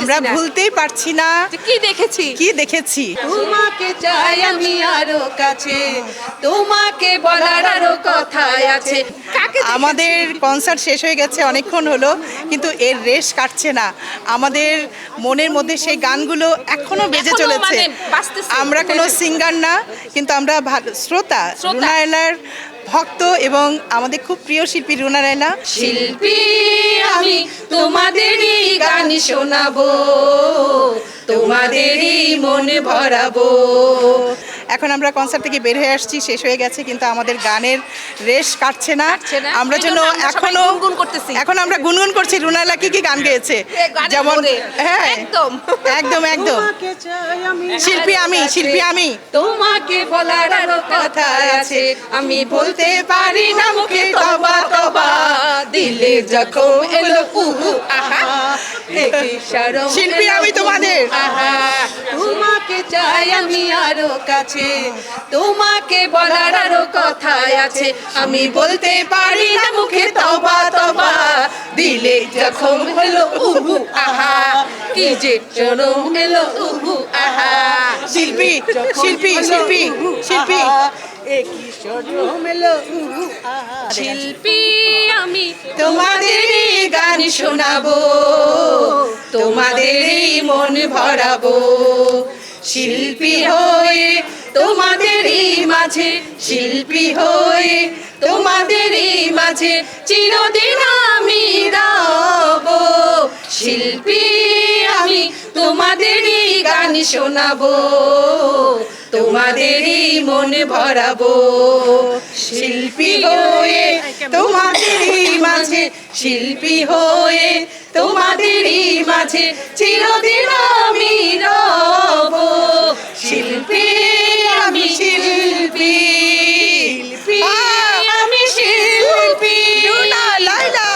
আমরা ভুলতেই পারছি না কি দেখেছি তোমাকে চাই আমি আরো কাছে, তোমাকে বলার আরো কথা আছে। আমাদের কনসার্ট শেষ হয়ে গেছে অনেকক্ষণ হলো, কিন্তু এর রেশ কাটছে না। আমাদের মনের মধ্যে সেই গানগুলো এখনো বেজে চলেছে। আমরা কোনো সিঙ্গার না, কিন্তু আমরা শ্রোতা, রুনা লায়লার ভক্ত এবং আমাদের খুব প্রিয় শিল্পী রুনা লায়লা। শিল্পী আমি তোমাদেরই গান শোনাবো, তোমাদেরই মনে ভরাবো। এখন আমরা কনসার্ট থেকে বের হয়ে আসছি, শেষ হয়ে গেছে, কিন্তু আমাদের গানের রেশ কাটছে না। আমরা যেন এখন আমরা গুনগুন করছি রুনা লায়লা কি গান গেয়েছে, যেমন হ্যাঁ একদম একদম একদম শিল্পী আমি তোমাকে বলার আরো কথা আছে, আমি বলতে পারি না মুখে তবা তবা, দিলে যখন এলো উহু আহা, শিল্পী আমি তোমাদের। তোমাকে চাই আমি আরো কাছে, তোমাকে বলার আরো কথা আছে, আমি বলতে পারি না মুখে তবা তবা, দিলে যখন হলো উহু আহা, কি যে চরম এলো উহু আহা। শিল্পী শিল্পী শিল্পী শিল্পী শিল্পী আমি তোমাদেরই গান শোনাবো, তোমাদেরই মন ভরাবো। শিল্পী হয়ে তোমাদেরই মাঝে, শিল্পী হয়ে তোমাদেরই মাঝে চিরদিন আমি রব। শিল্পী আমি তোমাদেরই গান শোনাবো, তোমাদেরই মনে ভরাবো। শিল্পী হয়ে তোমাদেরই মাঝে, শিল্পী হয়ে তোমাদেরই মাঝে চিরদিন আমি রব। শিল্পী আমি শিল্পী, আমি শিল্পী রুনা লায়লা।